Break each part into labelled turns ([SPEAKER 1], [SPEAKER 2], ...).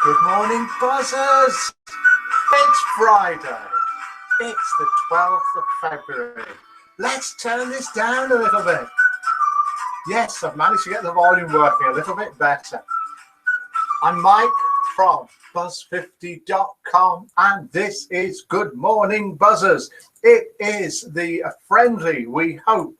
[SPEAKER 1] Good morning, buzzers. It's Friday. It's the 12th of February. Let's turn this down a little bit. Yes, I've managed to get the volume working a little bit better. I'm Mike from buzz50.com and this is Good Morning Buzzers. It is the friendly, we hope,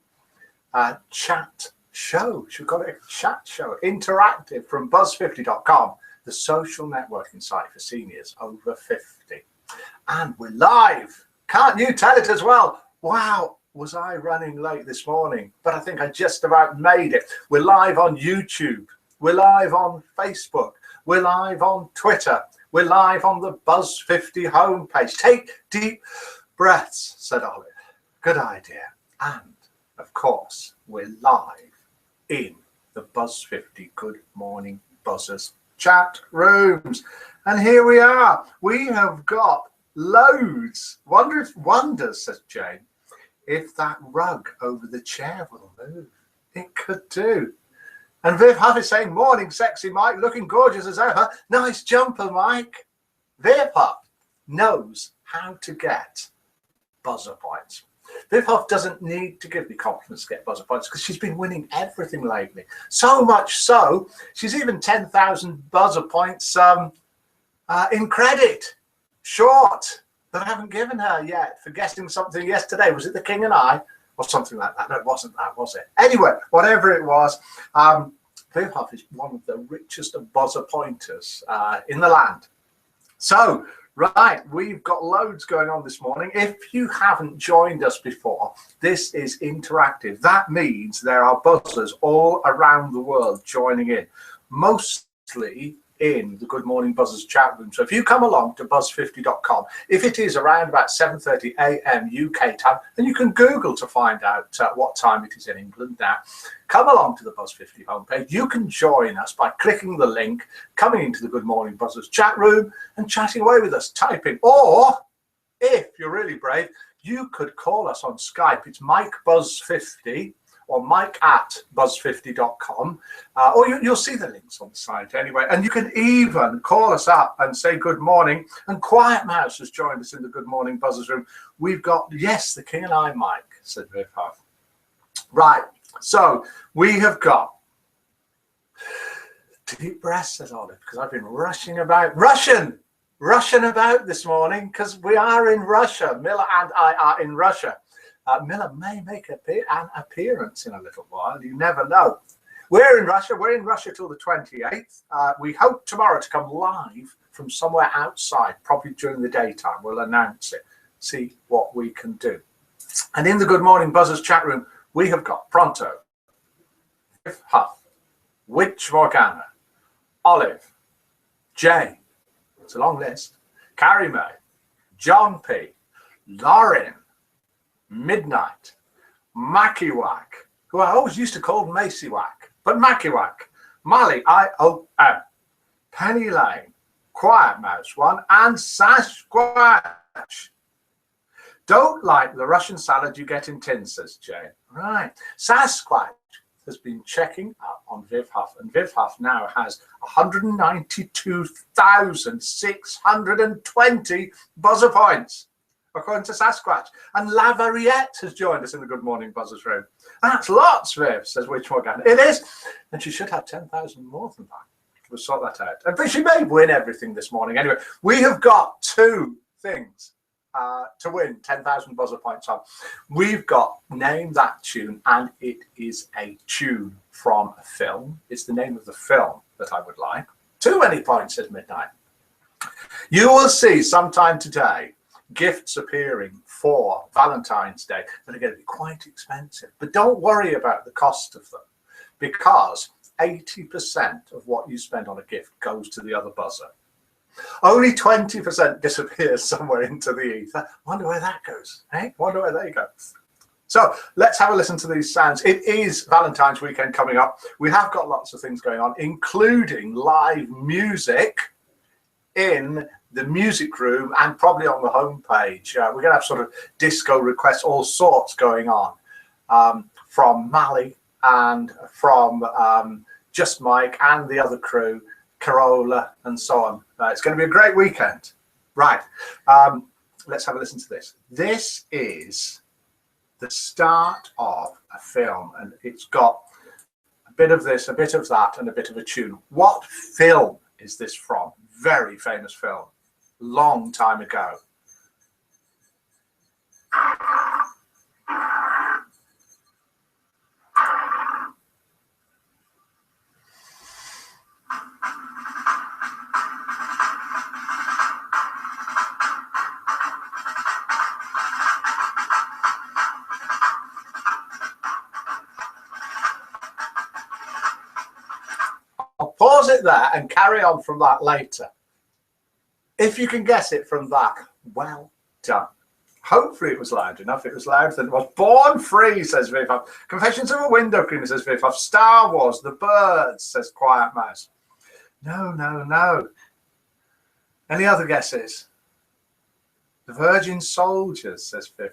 [SPEAKER 1] chat show. Should we call it a chat show? Interactive from buzz50.com, the social networking site for seniors over 50. And we're live. Can't you tell it as well? Wow, was I running late this morning? But I think I just about made it. We're live on YouTube. We're live on Facebook. We're live on Twitter. We're live on the Buzz50 homepage. Take deep breaths, said Olive. Good idea. And, of course, we're live in the Buzz50 Good Morning Buzzers chat rooms. And here we are. We have got loads. Wonders, says Jane, if that rug over the chair will move. It could do. And Viv Huff is saying, morning, sexy Mike, looking gorgeous as ever. Nice jumper, Mike. Viv Huff knows how to get buzzer points. Viv Huff doesn't need to give me compliments to get buzzer points because she's been winning everything lately. So much so, she's even 10,000 buzzer points in credit, short, that I haven't given her yet for guessing something yesterday. Was it The King and I? Or something like that. No, it wasn't that, was it? Anyway, whatever it was, Viv Huff is one of the richest buzzer pointers in the land. So, right, we've got loads going on this morning. If you haven't joined us before, this is interactive. That means there are buzzers all around the world joining in, mostly in the Good Morning Buzzers chat room. So if you come along to buzz50.com, if it is around about 7:30 a.m. UK time, and you can Google to find out what time it is in England now, come along to the Buzz50 homepage. You can join us by clicking the link, coming into the Good Morning Buzzers chat room and chatting away with us, typing. Or, if you're really brave, you could call us on Skype. It's Mike Buzz50 or Mike at buzz50.com, or you'll see the links on the site anyway. And you can even call us up and say good morning. And Quiet Mouse has joined us in the Good Morning Buzzers room. We've got, yes, the King and I, Mike, said Viv Huff. Right, so we have got deep breaths, says Olive, because I've been rushing about, Russian about this morning, because we are in Russia. Miller and I are in Russia. Miller may make an appearance in a little while. You never know. We're in Russia. We're in Russia till the 28th. We hope tomorrow to come live from somewhere outside, probably during the daytime. We'll announce it, see what we can do. And in the Good Morning Buzzers chat room, we have got Pronto, Viv Huff, Witch Morgana, Olive, Jane, it's a long list, Carrie May, John P, Lauren, Midnight, Makiwak, who I always used to call Macywack, but Makiwak, Molly IOM, Penny Lane, Quiet Mouse 1, and Sasquatch. Don't like the Russian salad you get in tins, says Jane. Right. Sasquatch has been checking up on Viv Huff, and Viv Huff now has 192,620 buzzer points, according to Sasquatch. And Lavariette has joined us in the Good Morning Buzzers room. That's lots, Viv, says Witch Morgan. It is. And she should have 10,000 more than that. We'll sort that out. But she may win everything this morning. Anyway, we have got two things to win 10,000 buzzer points on. We've got Name That Tune, and it is a tune from a film. It's the name of the film that I would like. Too many points, says Midnight. You will see sometime today gifts appearing for Valentine's Day that are going to be quite expensive. But don't worry about the cost of them, because 80% of what you spend on a gift goes to the other buzzer. Only 20% disappears somewhere into the ether. Wonder where that goes, eh? Wonder where they go. So let's have a listen to these sounds. It is Valentine's weekend coming up. We have got lots of things going on, including live music in the music room and probably on the homepage. We're going to have sort of disco requests, all sorts going on, from Mally and from Just Mike and the other crew. Corolla, and so on. It's going to be a great weekend. Right. Let's have a listen to this. This is the start of a film, and it's got a bit of this, a bit of that, and a bit of a tune. What film is this from? Very famous film. Long time ago. I'll pause it there and carry on from that later. If you can guess it from that, well done. Hopefully it was loud enough. It was louder than it was. Born Free, says Viv. Confessions of a Window Cleaner, says Viv. Star Wars, The Birds, says Quiet Mouse. No, no, no. Any other guesses? The Virgin Soldiers, says Viv.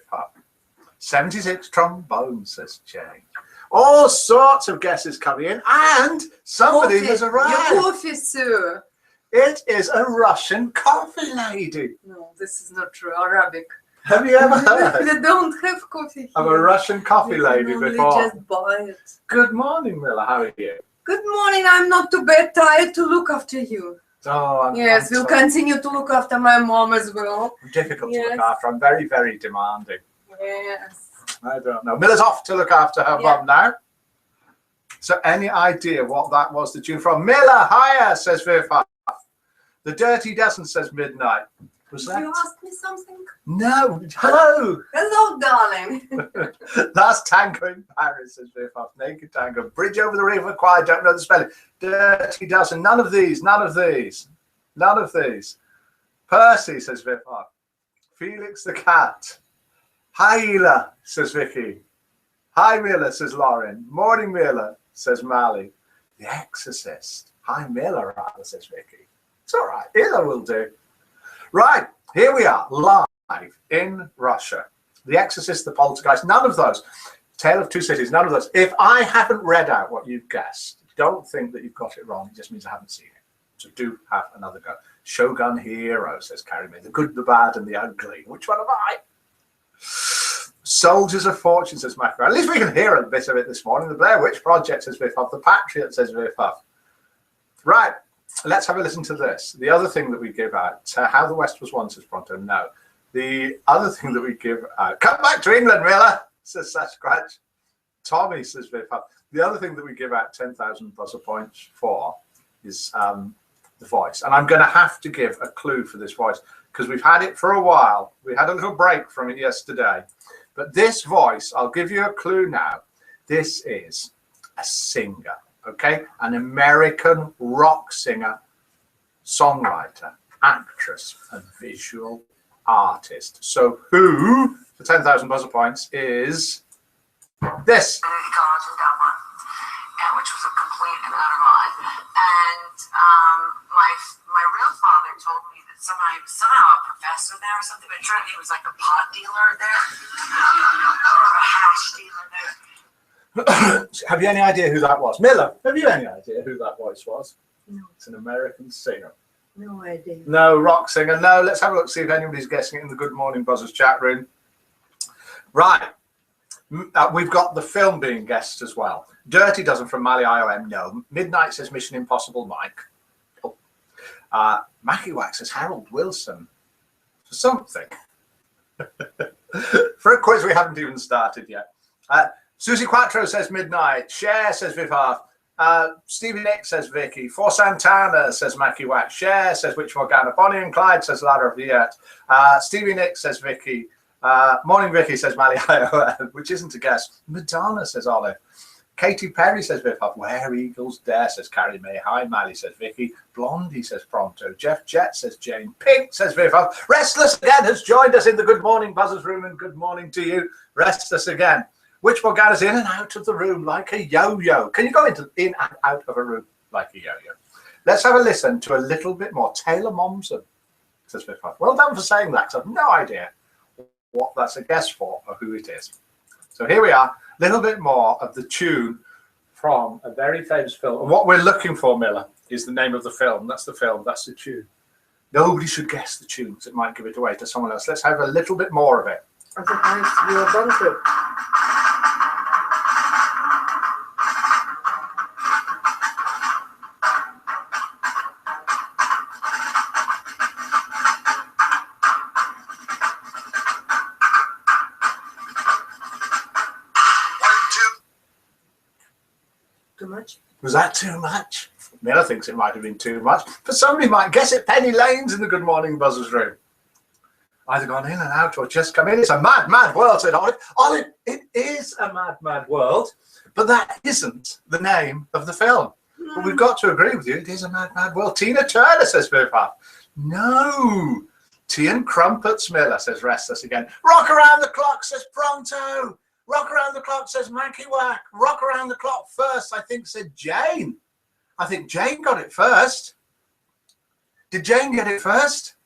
[SPEAKER 1] 76 Trombones, says Jane. All sorts of guesses coming in, and somebody has arrived.
[SPEAKER 2] Your coffee, sir.
[SPEAKER 1] It is a Russian coffee lady.
[SPEAKER 2] No, this is not true. Arabic.
[SPEAKER 1] Have you ever heard
[SPEAKER 2] They don't have coffee here.
[SPEAKER 1] of a Russian coffee lady
[SPEAKER 2] You can
[SPEAKER 1] before?
[SPEAKER 2] only just buy it.
[SPEAKER 1] Good morning, Miller. How are you?
[SPEAKER 2] Good morning. I'm not too bad. Tired to look after you.
[SPEAKER 1] Oh,
[SPEAKER 2] Yes, we'll continue to look after my mom as well.
[SPEAKER 1] I'm difficult to
[SPEAKER 2] Yes.
[SPEAKER 1] look after. I'm very, very demanding.
[SPEAKER 2] Yes.
[SPEAKER 1] I don't know. Miller's off to look after her mum now. So any idea what that was the tune from? Miller, hiya, says Viv. The Dirty Dozen, says Midnight. Was
[SPEAKER 2] Did
[SPEAKER 1] that?
[SPEAKER 2] you ask me something?
[SPEAKER 1] No. Hello.
[SPEAKER 2] Hello, darling.
[SPEAKER 1] Last Tango in Paris, says Viv. Naked Tango. Bridge over the River Kwai. Don't know the spelling. Dirty Dozen. None of these. None of these. None of these. Percy, says Viv. Felix the Cat. Hi, Ela, says Vicky. Hi, Miller, says Lauren. Morning, Miller, says Mally. The Exorcist. Hi, Miller, rather, says Vicky. It's all right. Ela will do. Right, here we are, live in Russia. The Exorcist, The Poltergeist, none of those. Tale of Two Cities, none of those. If I haven't read out what you've guessed, don't think that you've got it wrong. It just means I haven't seen it. So do have another go. Shogun Hero, says Carrie May. The Good, the Bad, and the Ugly. Which one am I? Soldiers of Fortune, says Macro. At least we can hear a bit of it this morning. The Blair Witch Project, says Viv. The Patriot, says Viv. Right. Let's have a listen to this. The other thing that we give out, How the West Was Once, says Pronto. No. The other thing that we give out, come back to England, Miller, says Sasquatch. Tommy, says Viv. The other thing that we give out 10,000 buzzer points for is the voice. And I'm going to have to give a clue for this voice because we've had it for a while. We had a little break from it yesterday. But this voice, I'll give you a clue now. This is a singer. Okay, an American rock singer, songwriter, actress, and visual artist. So who, for 10,000 buzzer points, is this?
[SPEAKER 3] College in Dublin, which was a complete and utter lie. And my real father told me that somehow he was a professor there or something, but he was like a pot dealer there, or a hash dealer there.
[SPEAKER 1] Have you any idea who that was? Miller, have you any idea who that voice was?
[SPEAKER 2] No.
[SPEAKER 1] It's an American singer.
[SPEAKER 2] No idea.
[SPEAKER 1] No, rock singer. No, let's have a look, see if anybody's guessing it in the Good Morning Buzzers chat room. Right. We've got the film being guessed as well. Dirty Dozen from Mally IOM. No. Midnight says Mission Impossible Mike. Oh. Mackie Wax says Harold Wilson. For something. For a quiz we haven't even started yet. Susie Quattro says Midnight. Cher says Viv. Stevie Nick says Vicky. For Santana says Mackie Wax. Cher says Witch Morgana. Bonnie and Clyde says Ladder of the Yet. Stevie Nick says Vicky. Morning Vicky says Mally IOM, which isn't a guess. Madonna says Olive. Katy Perry says Viv. Where Eagles Dare says Carrie May. Hi Mally says Vicky. Blondie says Pronto. Jeff Jett says Jane. Pink says Viv. Restless again has joined us in the Good Morning Buzzers room, and good morning to you. Restless again. Witch Morgana's in and out of the room like a yo-yo. Can you go in and out of a room like a yo-yo? Let's have a listen to a little bit more. Taylor Momsen, says Viv. Well done for saying that, because I've no idea what that's a guess for or who it is. So here we are, a little bit more of the tune from a very famous film. And what we're looking for, Miller, is the name of the film. That's the film. That's the tune. Nobody should guess the tune because it might give it away to someone else. Let's have a little bit more of it.
[SPEAKER 2] Als het huis weer banken. Too much?
[SPEAKER 1] Was that too much? Miller thinks it might have been too much. But somebody might guess it. Penny Lane's in the Good Morning Buzzers room. Either gone in and out or just come in. It's a mad, mad world, said Olive. Olive, it is a mad, mad world. But that isn't the name of the film. But we've got to agree with you. It is a mad, mad world. Tina Turner, says Viv Huff. No. Tea and crumpets, Miller, says Restless again. Rock around the clock, says Pronto. Rock around the clock, says Mackie Whack. Rock around the clock first, I think, said Jane. I think Jane got it first. Did Jane get it first?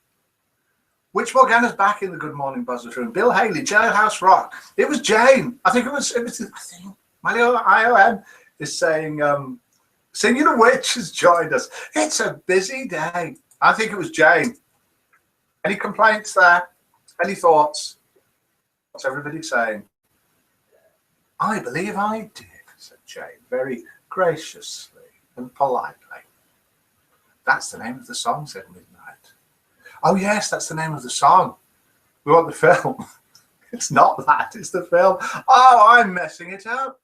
[SPEAKER 1] Which Morgana's back in the Good Morning Buzzers room? Bill Haley, Jailhouse Rock. It was Jane. I think I think Mario IOM is saying, Singing a Witch has joined us. It's a busy day. I think it was Jane. Any complaints there? Any thoughts? What's everybody saying? I believe I did, said Jane, very graciously and politely. That's the name of the song, said Midnight. Oh, yes, that's the name of the song. We want the film. It's not that, it's the film. Oh, I'm messing it up.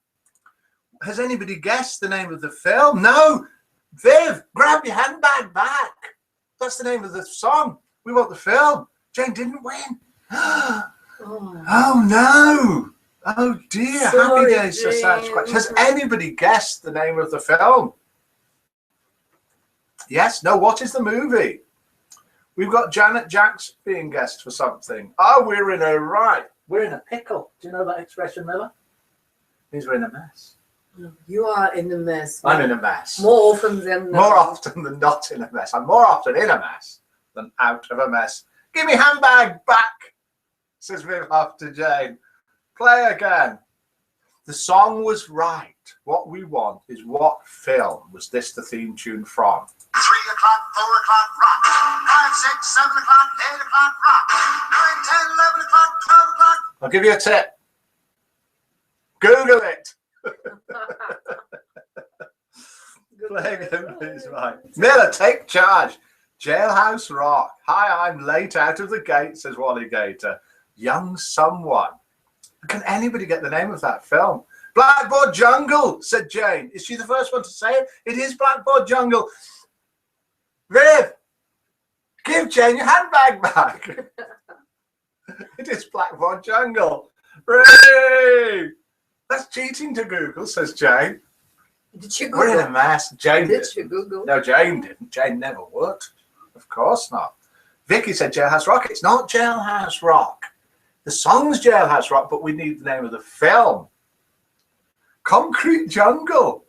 [SPEAKER 1] Has anybody guessed the name of the film? No. Viv, grab your handbag back. That's the name of the song. We want the film. Jane didn't win. Oh, no. Oh, dear.
[SPEAKER 2] Sorry,
[SPEAKER 1] Happy days, says Sasquatch. Has anybody guessed the name of the film? Yes. No. What is the movie? We've got Janet Jacks being guessed for something. Oh, we're in a right. We're in a pickle. Do you know that expression, Miller? It means we're in a mess.
[SPEAKER 2] You are in a mess.
[SPEAKER 1] I'm in a mess.
[SPEAKER 2] More often than not.
[SPEAKER 1] More often than not in a mess. I'm more often in a mess than out of a mess. Give me handbag back, says Viv Huff to Jane. Play again. The song was right. What we want is what film was this the theme tune from?
[SPEAKER 4] 3 o'clock, 4 o'clock, rock. 5, 6, 7 o'clock, 8 o'clock, rock. 9, 10, 11 o'clock, 12 o'clock.
[SPEAKER 1] I'll give you a tip. Google it. Play again, please, right. Miller, take charge. Jailhouse Rock. Hi, I'm late out of the gate, says Wally Gator. Young someone. Can anybody get the name of that film? Blackboard Jungle, said Jane. Is she the first one to say it? It is Blackboard Jungle. Viv, give Jane your handbag back. It is Blackboard Jungle. Ray! That's cheating to Google, says Jane.
[SPEAKER 2] Did you Google?
[SPEAKER 1] We're in a mess. Jane
[SPEAKER 2] Did you Google?
[SPEAKER 1] No, Jane didn't. Jane never would. Of course not. Vicky said Jailhouse Rock. It's not Jailhouse Rock. The song's Jailhouse Rock, but we need the name of the film. Concrete Jungle.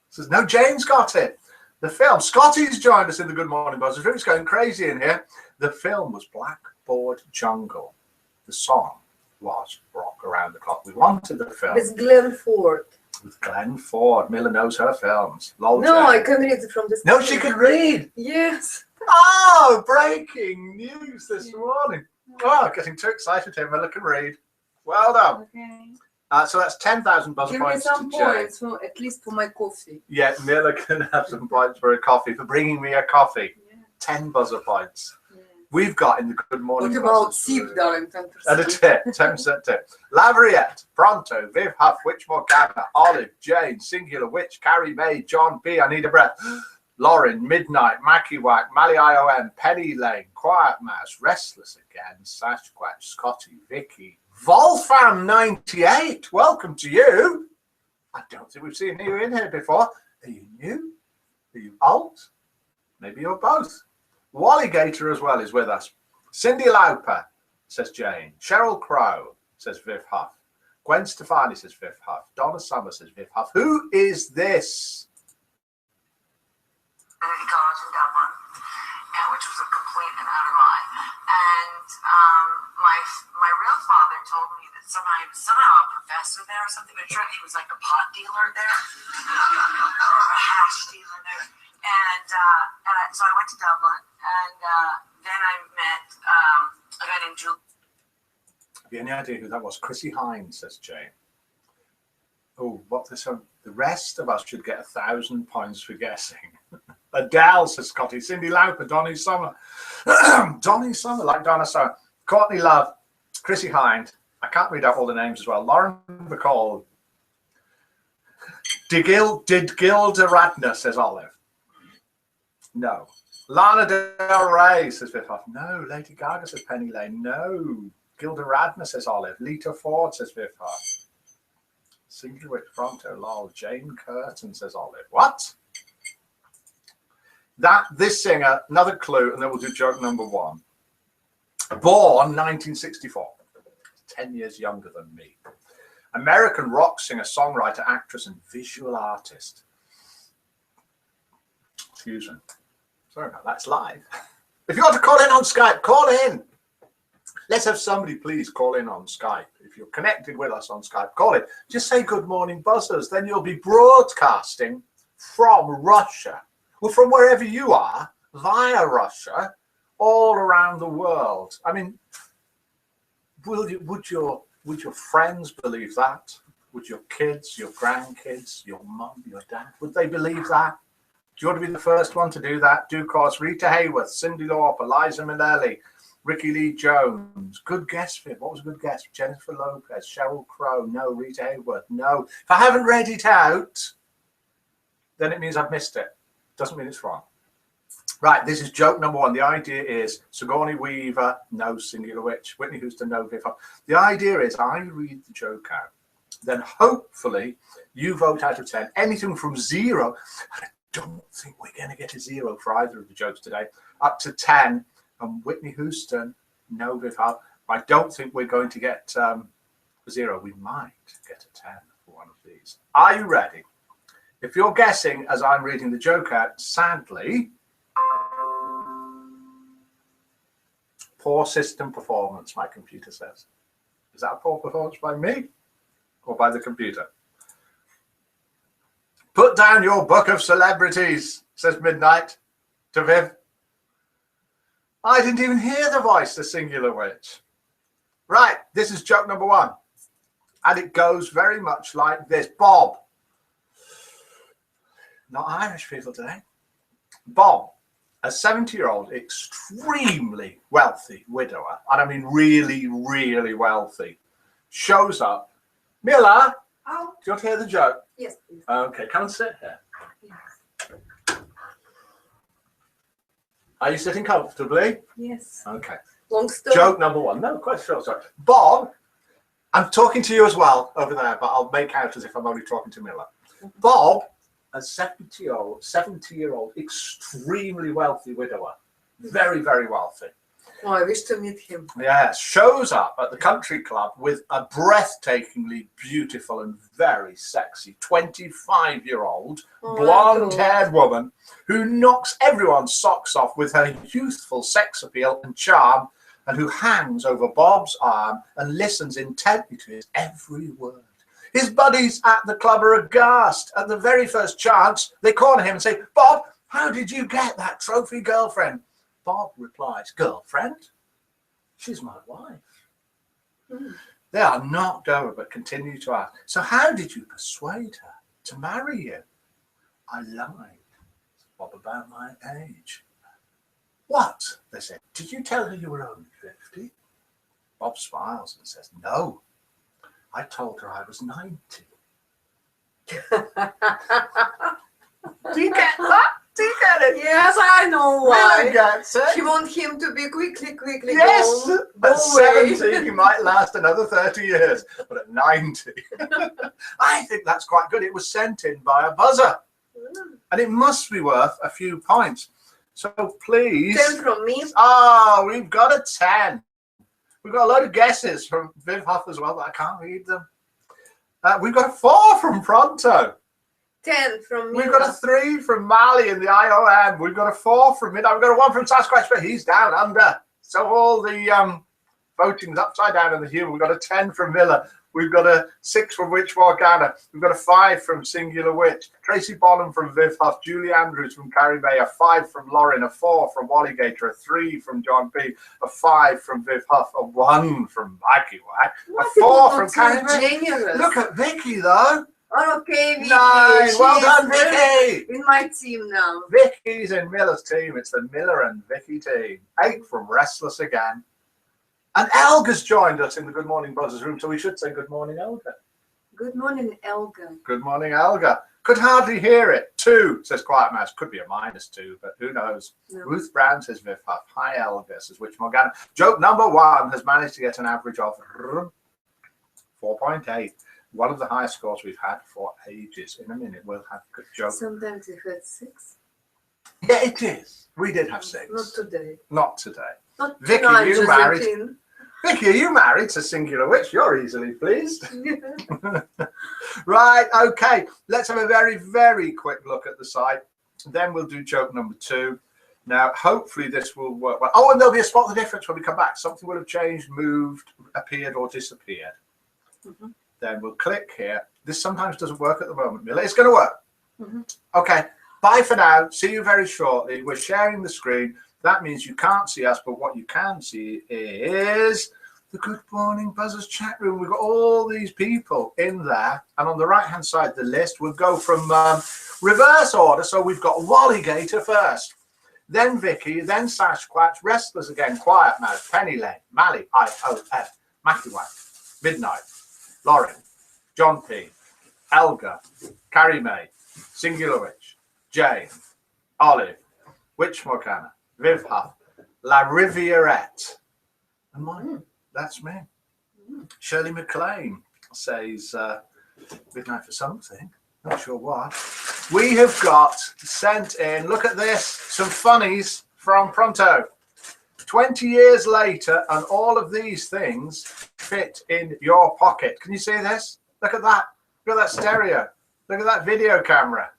[SPEAKER 1] Says, no, Jane's got it. The film. Scotty's joined us in the Good Morning Buzzers. It's going crazy in here. The film was Blackboard Jungle. The song was Rock Around the Clock. We wanted the film.
[SPEAKER 2] With Glenn Ford.
[SPEAKER 1] With Glenn Ford. Miller knows her films. Lol,
[SPEAKER 2] No,
[SPEAKER 1] Jane.
[SPEAKER 2] I can read it from the
[SPEAKER 1] No,
[SPEAKER 2] screen.
[SPEAKER 1] she can read.
[SPEAKER 2] Yes.
[SPEAKER 1] Oh, breaking news this morning. Oh, getting too excited here. Miller can read. Well done.
[SPEAKER 2] Okay.
[SPEAKER 1] So that's 10,000 buzzer
[SPEAKER 2] Give me
[SPEAKER 1] points
[SPEAKER 2] some
[SPEAKER 1] to Jane.
[SPEAKER 2] points, for, at least for my coffee.
[SPEAKER 1] Yeah, Miller can have some points for a coffee, for bringing me a coffee.
[SPEAKER 2] Yeah.
[SPEAKER 1] 10 buzzer points.
[SPEAKER 2] Yeah.
[SPEAKER 1] We've got in the Good Morning
[SPEAKER 2] What about
[SPEAKER 1] Buzzers
[SPEAKER 2] Sip,
[SPEAKER 1] room.
[SPEAKER 2] darling? 10%.
[SPEAKER 1] And a tip, 10% tip. Lavriette, Pronto, Viv Huff, Witch Morgana, Olive, Jane, Singular Witch, Carrie May, John B, I Need a Breath, Lauren, Midnight, Mackie Whack, Mally IOM, Penny Lane, Quiet Mouse, Restless Again, Sasquatch, Scotty, Vicky, Volfam 98. Welcome to you. I don't think we've seen you in here before. Are you new? Are you old? Maybe you're both. Wally Gator as well is with us. Cindy Lauper, says Jane. Cheryl Crow, says Viv Huff. Gwen Stefani, says Viv Huff. Donna Summer, says Viv Huff. Who is this?
[SPEAKER 3] There you go. college in Dublin, and which was a complete and utter lie. And my real father told me that somehow a professor there or something, but he was like a pot dealer there, or a hash dealer there. And so I went to Dublin, and then I met a guy named Julie.
[SPEAKER 1] Have you any idea who that was? Chrissy Hines, says Jane. Oh, what this? The rest of us should get 1,000 points for guessing. Adele, says Scotty. Cindy Lauper, Donny Summer. Donny Summer, like Donna Summer. Courtney Love, Chrissy Hind. I can't read out all the names as well. Lauren McCall. Did Gilda Radner, says Olive. No. Lana Del Rey, says Viv Huff. No. Lady Gaga, says Penny Lane. No. Gilda Radner, says Olive. Lita Ford, says Viv Huff. Singular Witch, Pronto, lol. Jane Curtin, says Olive. What? This singer, another clue, and then we'll do joke number one. Born 1964. 10 years younger than me. American rock singer, songwriter, actress, and visual artist. Excuse me. Sorry about that. It's live. If you want to call in on Skype, call in. Let's have somebody please call in on Skype. If you're connected with us on Skype, call in. Just say good morning, buzzers. Then you'll be broadcasting from Russia, or from wherever you are, via Russia, all around the world. I mean, would your friends believe that? Would your kids, your grandkids, your mum, your dad, would they believe that? Do you want to be the first one to do that? Do, of course, Rita Hayworth, Cyndi Lauper, Liza Minnelli, Ricky Lee Jones. Good guess, Viv. What was a good guess? Jennifer Lopez, Sheryl Crow. No. Rita Hayworth. No. If I haven't read it out, then it means I've missed it. Doesn't mean it's wrong. Right, this is joke number one. The idea is Sigourney Weaver, no. Singular Witch. Whitney Houston, no. Viv. The idea is I read the joke out. Then hopefully you vote out of 10. Anything from 0. I don't think we're going to get a 0 for either of the jokes today. Up to 10. And Whitney Houston, no. Viv. I don't think we're going to get a 0. We might get a 10 for one of these. Are you ready? If you're guessing as I'm reading the joke out, sadly, poor system performance, my computer says. Is that a poor performance by me or by the computer? Put down your book of celebrities, says Midnight to Viv. I didn't even hear the voice, the Singular Witch. Right, this is joke number one. And it goes very much like this. Bob. Not Irish people today. Bob, a 70-year-old, extremely wealthy widower, and I mean really, really wealthy, shows up. Mila,
[SPEAKER 2] Oh,
[SPEAKER 1] do you want to hear the joke?
[SPEAKER 2] yes, please.
[SPEAKER 1] Okay, come and sit here.
[SPEAKER 2] Yes.
[SPEAKER 1] Are you sitting comfortably?
[SPEAKER 2] Yes.
[SPEAKER 1] Okay.
[SPEAKER 2] Long story.
[SPEAKER 1] Joke number one. No, quite short. Sorry. Bob, I'm talking to you as well over there, but I'll make out as if I'm only talking to Miller. Bob, a 70-year-old, extremely wealthy widower, very, very wealthy.
[SPEAKER 2] Oh, I wish to meet him.
[SPEAKER 1] Yes, shows up at the country club with a breathtakingly beautiful and very sexy 25-year-old blonde-haired woman who knocks everyone's socks off with her youthful sex appeal and charm, and who hangs over Bob's arm and listens intently to his every word. His buddies at the club are aghast. At the very first chance, they corner him and say, "Bob, how did you get that trophy girlfriend?" Bob replies, "Girlfriend? She's my wife." They are knocked over but continue to ask, "So how did you persuade her to marry you?" "I lied, Bob, about my age." "What?" they say. "Did you tell her you were only 50? Bob smiles and says, "No, I told her I was 90. Do you get that? Do you get it?
[SPEAKER 2] Yes, I know why.
[SPEAKER 1] Really gets it.
[SPEAKER 2] She wants him to be quickly
[SPEAKER 1] Yes,
[SPEAKER 2] go
[SPEAKER 1] at
[SPEAKER 2] away.
[SPEAKER 1] 70 he might last another 30 years, but at 90, I think that's quite good. It was sent in by a buzzer, and it must be worth a few points. So please.
[SPEAKER 2] 10 from me.
[SPEAKER 1] Oh, we've got a 10. We've got a load of guesses from Viv Huff as well, but I can't read them. We've got a 4 from Pronto.
[SPEAKER 2] 10 from
[SPEAKER 1] We've got a 3 from Mali in the IOM. We've got a 4 from Midnight. We've got a 1 from Sasquatch, but he's down under. So all the voting's upside down in the human. We've got a 10 from Miller. We've got a 6 from Witch Morgana. We've got a 5 from Singular Witch. Tracy Bonham from Viv Huff. Julie Andrews from Carrie May. A 5 from Lauren. A 4 from Wally Gator. A 3 from John P. A 5 from Viv Huff. A 1 from Maggie Wack. A 4 from Carrie May. Look at Vicky, though.
[SPEAKER 2] Okay, Vicky.
[SPEAKER 1] Nice. Well done, Vicky.
[SPEAKER 2] In my team now.
[SPEAKER 1] Vicky's in Miller's team. It's the Miller and Vicky team. 8 from Restless again. And Elga's joined us in the Good Morning Buzzers room, so we should say good morning, Elga.
[SPEAKER 2] Good morning, Elga.
[SPEAKER 1] Good morning, Elga. Could hardly hear it. 2, says Quiet Mouse. Could be a -2, but who knows? No. Ruth Brown says Viv Huff. Hi, Elga, says Witch Morgana. Joke number 1 has managed to get an average of 4.8. One of the highest scores we've had for ages. In a minute, we'll have a joke.
[SPEAKER 2] Sometimes you've had 6.
[SPEAKER 1] Yeah, it is. We did have 6.
[SPEAKER 2] Not today.
[SPEAKER 1] Not today.
[SPEAKER 2] Not
[SPEAKER 1] Vicky,
[SPEAKER 2] tonight,
[SPEAKER 1] you married.
[SPEAKER 2] Josephine.
[SPEAKER 1] Vicky, are you married to Singular Witch? You're easily pleased. Right, okay. Let's have a very, very quick look at the site. Then we'll do joke number 2. Now, hopefully this will work well. Oh, and there'll be a spot the difference when we come back. Something will have changed, moved, appeared, or disappeared. Then we'll click here. This sometimes doesn't work at the moment, Mila. It's going to work. Okay, bye for now. See you very shortly. We're sharing the screen. That means you can't see us, but what you can see is the Good Morning Buzzers chat room. We've got all these people in there. And on the right-hand side of the list, we'll go from reverse order. So we've got Wally Gator first, then Vicky, then Sasquatch, Restless again, Quiet Mouse, Penny Lane, Mally, IOF, Matthew White, Midnight, Lauren, John P, Elga, Carrie May, Singular Witch, Jane, Olive, Witch Morgana, Viv Huff, La Rivierette, and mine. That's me. Shirley McLean says, midnight for something, not sure what. We have got sent in, look at this, some funnies from Pronto. 20 years later, and all of these things fit in your pocket. Can you see this? Look at that. Look at that stereo. Look at that video camera.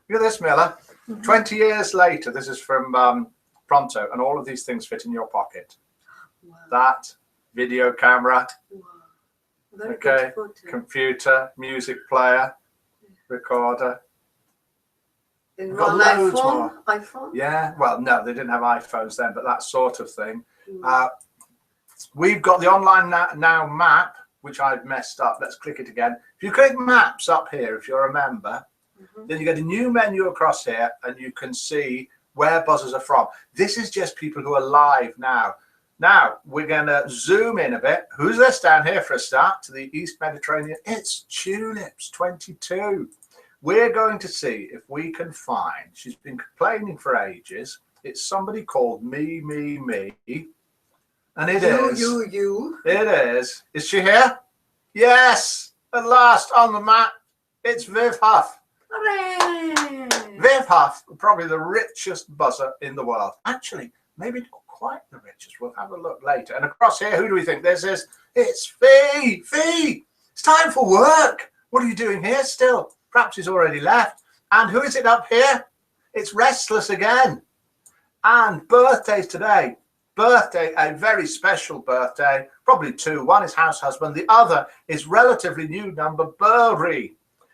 [SPEAKER 1] Look at this, Miller. 20 years later, this is from Pronto, and all of these things fit in your pocket.
[SPEAKER 2] Wow.
[SPEAKER 1] That video camera,
[SPEAKER 2] Wow.
[SPEAKER 1] okay, computer, music player, recorder.
[SPEAKER 2] And
[SPEAKER 1] got
[SPEAKER 2] one
[SPEAKER 1] loads
[SPEAKER 2] iPhone?
[SPEAKER 1] more.
[SPEAKER 2] iPhone?
[SPEAKER 1] Yeah, well, no, they didn't have iPhones then, but that sort of thing. We've got the online now map, which I've messed up. Let's click it again. If you click maps up here, if you're a member, then you get a new menu across here, and you can see where buzzers are from. This is just people who are live now. Now, we're going to zoom in a bit. Who's this down here for a start? To the East Mediterranean. It's Tulips 22. We're going to see if we can find, she's been complaining for ages, it's somebody called Me. And it is.
[SPEAKER 2] You.
[SPEAKER 1] It is. Is she here? Yes. At last on the map. It's Viv Huff.
[SPEAKER 2] Hooray!
[SPEAKER 1] Viv Huff, probably the richest buzzer in the world. Actually, maybe not quite the richest. We'll have a look later. And across here, who do we think this is? It's Fee. Fee, it's time for work. What are you doing here still? Perhaps he's already left. And who is it up here? It's Restless again. And birthdays today. Birthday, a very special birthday. Probably 2. One is house husband. The other is relatively new number, Boris,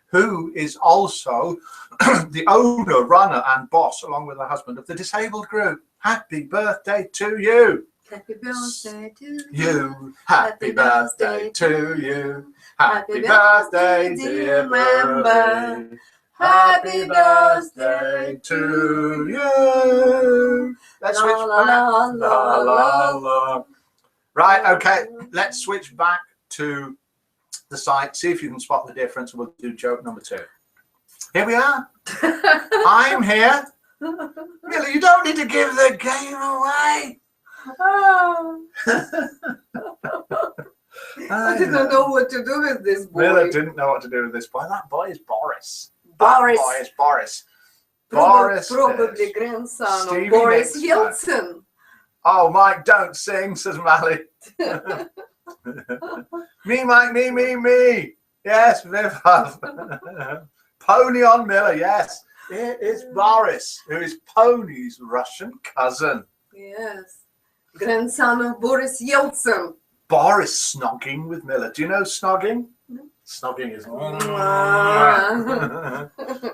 [SPEAKER 1] who is also the owner, runner, and boss, along with her husband, of the disabled group. Happy birthday to you.
[SPEAKER 2] Happy birthday to
[SPEAKER 1] You. Happy birthday to you. Happy birthday, dear Boris. Happy birthday to you. Let's switch back. La, la, la. Right, okay. Let's switch back to the site. See if you can spot the difference. We'll do joke number 2. Here we are. I'm here. Really, you don't need to give the game away.
[SPEAKER 2] I didn't know what to do with this boy.
[SPEAKER 1] Miller didn't know what to do with this boy. That boy is Boris.
[SPEAKER 2] Boris.
[SPEAKER 1] That boy is Boris.
[SPEAKER 2] Boris,
[SPEAKER 1] Boris
[SPEAKER 2] probably
[SPEAKER 1] is
[SPEAKER 2] grandson
[SPEAKER 1] Stevie
[SPEAKER 2] of Boris
[SPEAKER 1] Nicks'
[SPEAKER 2] Yeltsin.
[SPEAKER 1] Oh, Mike, don't sing, says Mally. Me, Mike, me. Yes, Viv Huff. Pony on Miller, yes. Here is Boris, who is Pony's Russian cousin.
[SPEAKER 2] Yes. Grandson of Boris Yeltsin.
[SPEAKER 1] Boris snogging with Miller. Do you know snogging?
[SPEAKER 2] No.
[SPEAKER 1] Snogging is...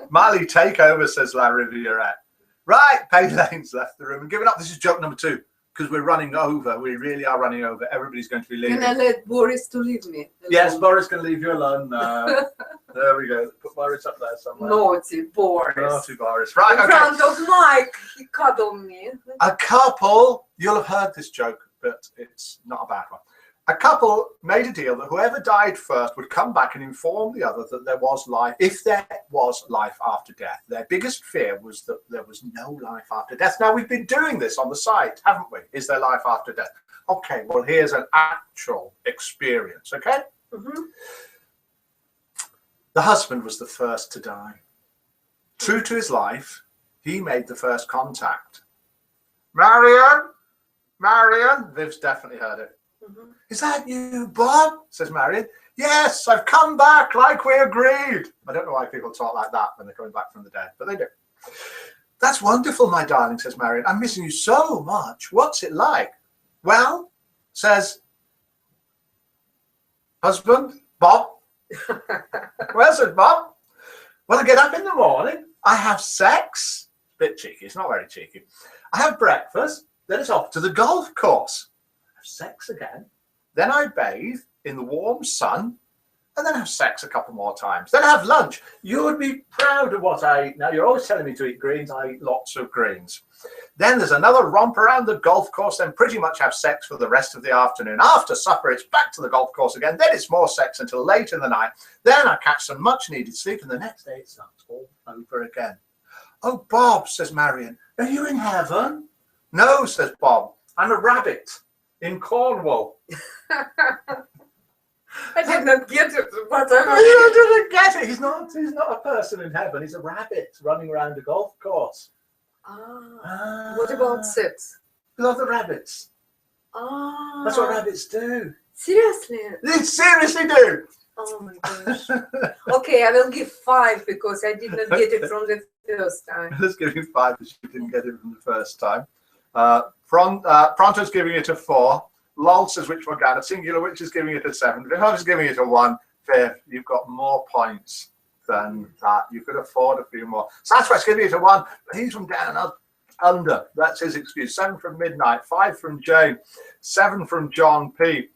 [SPEAKER 1] Miley, take over, says La Riviera. Right, Paylane's left the room and given up. This is joke number 2, because we're running over. We really are running over. Everybody's going to be leaving.
[SPEAKER 2] Can I let Boris to leave me alone?
[SPEAKER 1] Yes, Boris can leave you alone now. There we go. Put Boris up there somewhere.
[SPEAKER 2] Naughty Boris.
[SPEAKER 1] Naughty Boris. Right,
[SPEAKER 2] In
[SPEAKER 1] okay.
[SPEAKER 2] front of Mike, he cuddled me.
[SPEAKER 1] A couple, you'll have heard this joke, but it's not a bad one. A couple made a deal that whoever died first would come back and inform the other that there was life, if there was life after death. Their biggest fear was that there was no life after death. Now, we've been doing this on the site, haven't we? Is there life after death? Okay, well, here's an actual experience, okay?
[SPEAKER 2] Mm-hmm.
[SPEAKER 1] The husband was the first to die. True to his life, he made the first contact. Marion? Marion? Viv's definitely heard it.
[SPEAKER 2] Mm-hmm.
[SPEAKER 1] Is that you, Bob? Says Marion. Yes, I've come back like we agreed. I don't know why people talk like that when they're coming back from the dead, but they do. That's wonderful, my darling, says Marion. I'm missing you so much. What's it like? Well, says husband, Bob. Well, says Bob. When I get up in the morning, I have sex. Bit cheeky, it's not very cheeky. I have breakfast, then it's off to the golf course. Sex again, then I bathe in the warm sun, and then have sex a couple more times. Then have lunch. You would be proud of what I eat. Now, you're always telling me to eat greens. I eat lots of greens. Then there's another romp around the golf course, then pretty much have sex for the rest of the afternoon. After supper, it's back to the golf course again. Then it's more sex until late in the night. Then I catch some much-needed sleep, and the next day it starts all over again. Oh, Bob, says Marion, are you in heaven? No, says Bob, I'm a rabbit. In Cornwall.
[SPEAKER 2] I did not get it, but
[SPEAKER 1] You didn't get it. He's not a person in heaven. He's a rabbit running around a golf course.
[SPEAKER 2] What about sex?
[SPEAKER 1] Love the rabbits. That's what rabbits do.
[SPEAKER 2] Seriously?
[SPEAKER 1] They seriously do.
[SPEAKER 2] Oh my gosh. Okay, I will give 5 because I did not get it from the first time.
[SPEAKER 1] Let's give you 5 because you didn't get it from the first time. Pronto's giving it a 4. Lol says Witch Morgana. Singular Witch is giving it a 7. Viv is giving it a 1. Viv, you've got more points than that. You could afford a few more. Sasquatch's giving it a 1. But he's from down under. That's his excuse. 7 from Midnight. 5 from Jane. 7 from John P.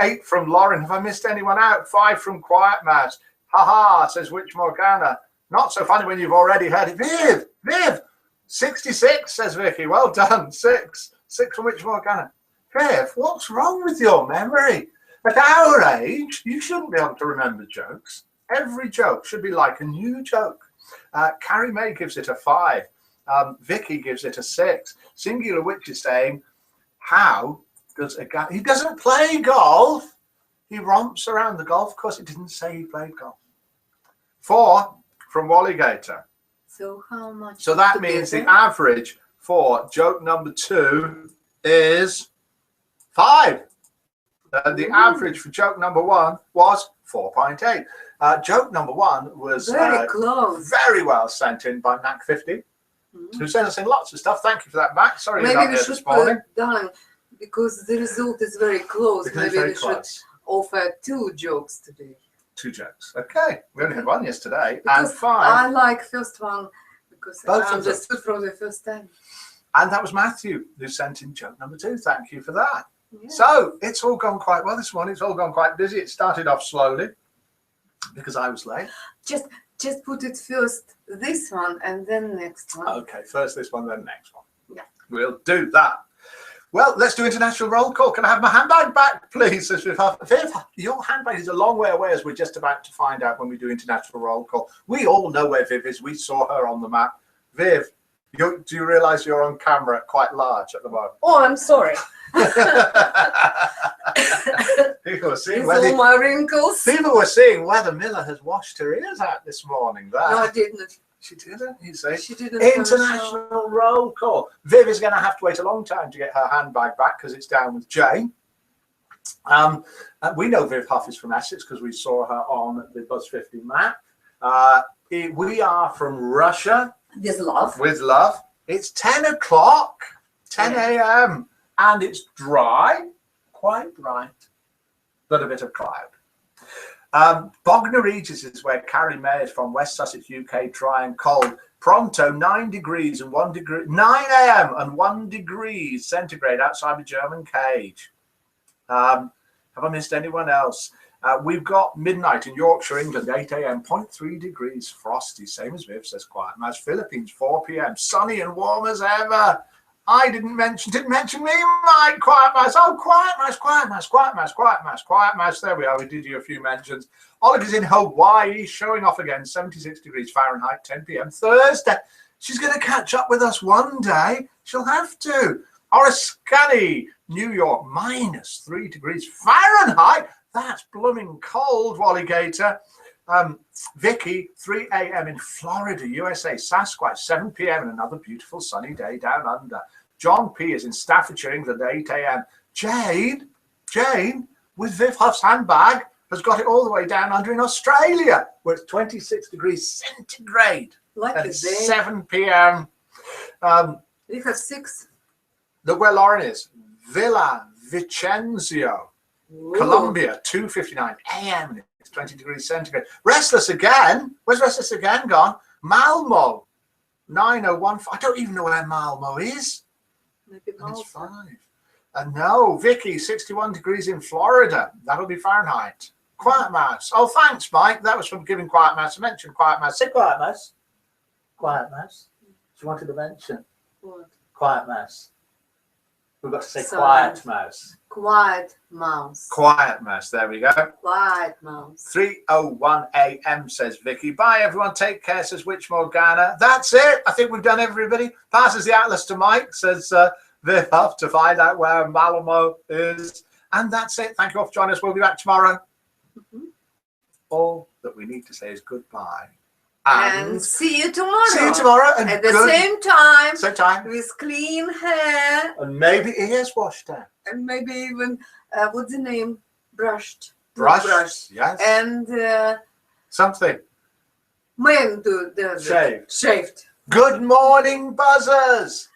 [SPEAKER 1] 8 from Lauren. Have I missed anyone out? 5 from Quiet Mouse. Haha, says Witch Morgana. Not so funny when you've already heard it. Viv. 66, says Vicky. Well done. 6 from Witch Morgana. Viv, what's wrong with your memory? At our age, you shouldn't be able to remember jokes. Every joke should be like a new joke. Carrie May gives it a 5. Vicky gives it a 6. Singular Witch is saying, how does a guy... He doesn't play golf. He romps around the golf course. It didn't say he played golf. 4 from Walligator.
[SPEAKER 2] So how much?
[SPEAKER 1] So that means the average for joke number 2 is 5. The average for joke number 1 was 4.8. Joke number 1 was
[SPEAKER 2] very close.
[SPEAKER 1] Very well sent in by Mac50, who sent us in lots of stuff. Thank you for that, Mac. Sorry you're not here this morning.
[SPEAKER 2] Down because the result is very close.
[SPEAKER 1] Because
[SPEAKER 2] Maybe we should offer 2 jokes today.
[SPEAKER 1] 2 jokes. Okay. We only had 1 yesterday.
[SPEAKER 2] Because
[SPEAKER 1] and 5.
[SPEAKER 2] I like first one because I understood from the first time.
[SPEAKER 1] And that was Matthew who sent in joke number 2. Thank you for that.
[SPEAKER 2] Yeah.
[SPEAKER 1] So it's all gone quite well this morning. It's all gone quite busy. It started off slowly because I was late.
[SPEAKER 2] Just put it first this one and then next one.
[SPEAKER 1] Okay, first this one, then next one.
[SPEAKER 2] Yeah.
[SPEAKER 1] We'll do that. Well, let's do international roll call. Can I have my handbag back, please? Viv, your handbag is a long way away, as we're just about to find out when we do international roll call. We all know where Viv is. We saw her on the map. Viv, do you realise you're on camera quite large at the moment?
[SPEAKER 2] Oh, I'm sorry.
[SPEAKER 1] People were seeing
[SPEAKER 2] all my wrinkles.
[SPEAKER 1] People were seeing whether Miller has washed her ears out this morning. There.
[SPEAKER 2] No, I didn't.
[SPEAKER 1] She didn't, you say?
[SPEAKER 2] She didn't.
[SPEAKER 1] International roll call. Viv is going to have to wait a long time to get her handbag back because it's down with Jane. We know Viv Huff is from Essex because we saw her on the Buzz 50 map. We are from Russia.
[SPEAKER 2] With love.
[SPEAKER 1] With love. It's 10 o'clock, 10 a.m. And it's dry, quite bright, but a bit of cloud. Bognor Regis is where Carrie May is from, West Sussex, UK, dry and cold. Pronto, 9 degrees and 1 degree, 9 a.m. and 1 degree centigrade outside the German cage. Have I missed anyone else? We've got midnight in Yorkshire, England, 8 a.m., 0.3 degrees, frosty, same as Viv says, quiet. Mouse, Philippines, 4 p.m., sunny and warm as ever. I didn't mention me, Mike, quiet mouse. Oh, quiet mouse, quiet mouse, quiet mouse, quiet mouse, quiet mouse. There we are. We did you a few mentions. Oliver's in Hawaii, showing off again, 76 degrees Fahrenheit, 10 p.m. Thursday. She's going to catch up with us one day. She'll have to. Oriskany, New York, -3 degrees Fahrenheit. That's blooming cold, Walligator. Vicky, 3 a.m. in Florida, USA. Sasquatch, 7 p.m. and another beautiful sunny day down under. John P. is in Staffordshire, England, 8 a.m. Jane, with Viv Huff's handbag, has got it all the way down under in Australia, where it's 26 degrees centigrade.
[SPEAKER 2] Like
[SPEAKER 1] and it's 7 p.m.
[SPEAKER 2] We have 6.
[SPEAKER 1] Look where Lauren is. Villa Vicenzio, Colombia, 2:59 a.m. It's 20 degrees centigrade. Restless again. Where's Restless again gone? Malmo, 9015. I don't even know where Malmo is.
[SPEAKER 2] Maybe
[SPEAKER 1] And it's 5. No, Vicky, 61 degrees in Florida. That'll be Fahrenheit. Quiet Mouse. Oh, thanks, Mike. That was from giving Quiet Mouse a mention. Quiet Mouse. Say Quiet Mouse. Quiet Mouse. She wanted a mention.
[SPEAKER 2] What?
[SPEAKER 1] Quiet Mouse. We've got to say
[SPEAKER 2] Sorry.
[SPEAKER 1] Quiet Mouse.
[SPEAKER 2] Quiet mouse.
[SPEAKER 1] Quiet Mouse. There we go.
[SPEAKER 2] Quiet mouse.
[SPEAKER 1] 3:01 a.m. says Vicky. Bye, everyone. Take care, says Witch Morgana. That's it. I think we've done everybody. Passes the atlas to Mike, says Viv Huff, to find out where Malmo is. And that's it. Thank you all for joining us. We'll be back tomorrow. All that we need to say is goodbye.
[SPEAKER 2] And see you tomorrow.
[SPEAKER 1] See you tomorrow. And
[SPEAKER 2] at the same time.
[SPEAKER 1] Same time.
[SPEAKER 2] With clean hair.
[SPEAKER 1] And maybe ears washed out.
[SPEAKER 2] And maybe even, what's the name? Brushed.
[SPEAKER 1] Brushed. Yes.
[SPEAKER 2] And
[SPEAKER 1] something.
[SPEAKER 2] When do the
[SPEAKER 1] Shaved.
[SPEAKER 2] Shaved.
[SPEAKER 1] Good morning, buzzers.